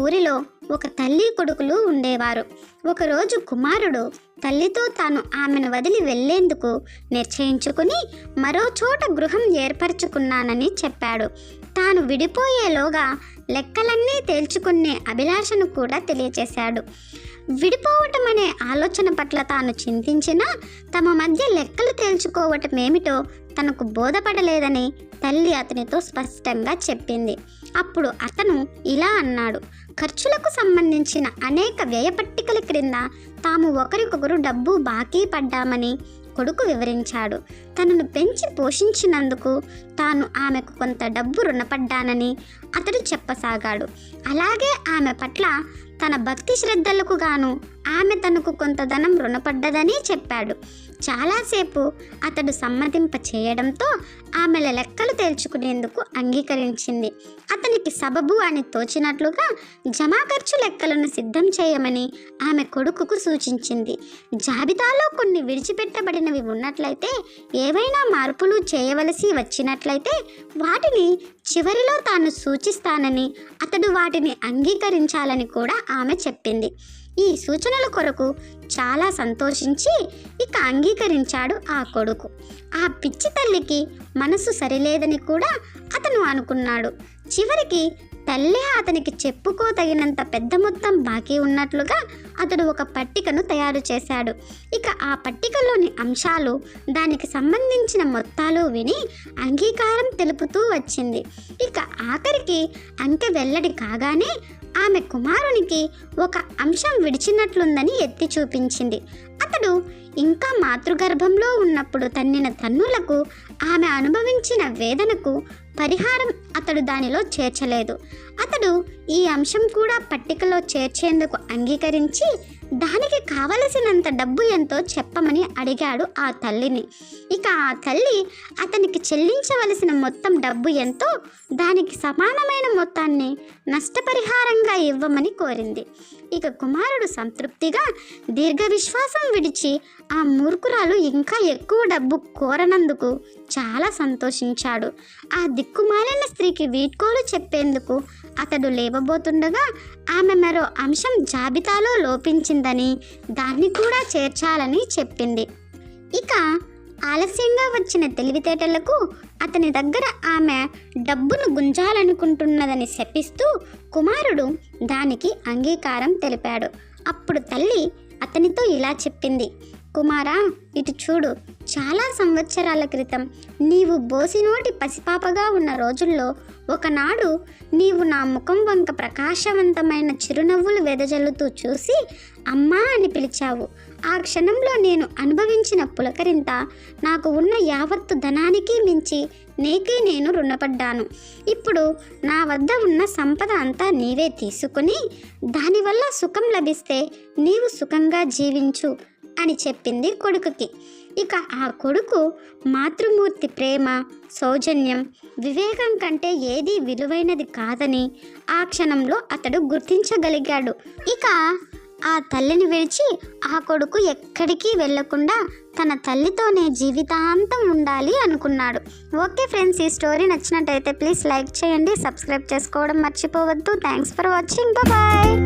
ఊరిలో ఒక తల్లి కొడుకులు ఉండేవారు. ఒకరోజు కుమారుడు తల్లితో తాను ఆమెను వదిలి వెళ్లేందుకు నిశ్చయించుకుని మరో చోట గృహం ఏర్పరచుకున్నానని చెప్పాడు. తాను విడిపోయేలోగా లెక్కలన్నీ తేల్చుకునే అభిలాషను కూడా తెలియచేశాడు. విడిపోవటం అనే ఆలోచన పట్ల తాను చింతించినా తమ మధ్య లెక్కలు తేల్చుకోవటం ఏమిటో తనకు బోధపడలేదని తల్లి అతనితో స్పష్టంగా చెప్పింది. అప్పుడు అతను ఇలా అన్నాడు. ఖర్చులకు సంబంధించిన అనేక వ్యయ పట్టికల క్రింద తాము ఒకరికొకరు డబ్బు బాకీ పడ్డామని కొడుకు వివరించాడు. తనను పెంచి పోషించినందుకు తాను ఆమెకు కొంత డబ్బు రుణపడ్డానని అతడు చెప్పసాగాడు. అలాగే ఆమె పట్ల తన భక్తి శ్రద్ధలకు గాను ఆమె తనకు కొంత ధనం రుణపడ్డదని చెప్పాడు. చాలాసేపు అతడు సమ్మతింప చేయడంతో ఆమె లెక్కలు తేల్చుకునేందుకు అంగీకరించింది. అతనికి సబబు అని తోచినట్లుగా జమా ఖర్చు లెక్కలను సిద్ధం చేయమని ఆమె కొడుకుకు సూచించింది. జాబితాలో కొన్ని విడిచిపెట్టబడినవి ఉన్నట్లయితే, ఏవైనా మార్పులు చేయవలసి వచ్చినట్లయితే వాటిని చివరిలో తాను సూచిస్తానని, అతడు వాటిని అంగీకరించాలని కూడా ఆమె చెప్పింది. ఈ సూచనల కొరకు చాలా సంతోషించి ఇక అంగీకరించాడు ఆ కొడుకు. ఆ పిచ్చి తల్లికి మనసు సరిలేదని కూడా అతను అనుకున్నాడు. చివరికి తల్లే అతనికి చెప్పుకోతగినంత పెద్ద మొత్తం బాకీ ఉన్నట్లుగా అతడు ఒక పట్టికను తయారు చేశాడు. ఇక ఆ పట్టికలోని అంశాలు, దానికి సంబంధించిన మొత్తాలు విని అంగీకారం తెలుపుతూ వచ్చింది. ఇక ఆఖరికి అంకె వెల్లడి కాగానే ఆమె కుమారునికి ఒక అంశం విడిచినట్లుందని ఎత్తి చూపించింది. అతడు ఇంకా మాతృగర్భంలో ఉన్నప్పుడు తన్నిన తన్నులకు, ఆమె అనుభవించిన వేదనకు పరిహారం అతడు దానిలో చేర్చలేదు. అతడు ఈ అంశం కూడా పట్టికలో చేర్చేందుకు అంగీకరించి దానికి కావలసినంత డబ్బు ఎంతో చెప్పమని అడిగాడు ఆ తల్లిని. ఇక ఆ తల్లి అతనికి చెల్లించవలసిన మొత్తం డబ్బు ఎంతో, దానికి సమానమైన మొత్తాన్ని నష్టపరిహారంగా ఇవ్వమని కోరింది. ఇక కుమారుడు సంతృప్తిగా దీర్ఘ విశ్వాసం విడిచి ఆ మూర్ఖురాలు ఇంకా ఎక్కువ డబ్బు కోరనందుకు చాలా సంతోషించాడు. ఆ దిక్కుమాలిన స్త్రీకి వీడ్కోలు చెప్పేందుకు అతడు లేవబోతుండగా ఆమె మరో అంశం జాబితాలో లోపించిందని, దాన్ని కూడా చేర్చాలని చెప్పింది. ఇక ఆలస్యంగా వచ్చిన తెలివితేటలకు అతని దగ్గర ఆమె డబ్బును గుంజాలనుకుంటున్నదని శపిస్తూ కుమారుడు దానికి అంగీకారం తెలిపాడు. అప్పుడు తల్లి అతనితో ఇలా చెప్పింది. కుమారా, ఇటు చూడు. చాలా సంవత్సరాల క్రితం నీవు బోసినోటి పసిపాపగా ఉన్న రోజుల్లో ఒకనాడు నీవు నా ముఖం వంక ప్రకాశవంతమైన చిరునవ్వులు వెదజల్లుతూ చూసి అమ్మా అని పిలిచావు. ఆ క్షణంలో నేను అనుభవించిన పులకరింత నాకు ఉన్న యావత్తు ధనానికి మించి నీకే నేను రుణపడ్డాను. ఇప్పుడు నా వద్ద ఉన్న సంపద అంతా నీవే తీసుకుని దానివల్ల సుఖం లభిస్తే నీవు సుఖంగా జీవించు అని చెప్పింది కొడుకుకి. ఇక ఆ కొడుకు మాతృమూర్తి ప్రేమ, సౌజన్యం, వివేకం కంటే ఏదీ విలువైనది కాదని ఆ క్షణంలో అతడు గుర్తించగలిగాడు. ఇక ఆ తల్లిని విడిచి ఆ కొడుకు ఎక్కడికి వెళ్లకుండా తన తల్లితోనే జీవితాంతం ఉండాలి అనుకున్నాడు. ఓకే ఫ్రెండ్స్, ఈ స్టోరీ నచ్చినట్టయితే ప్లీజ్ లైక్ చేయండి, సబ్స్క్రైబ్ చేసుకోవడం మర్చిపోవద్దు. Thanks for watching. బాయ్.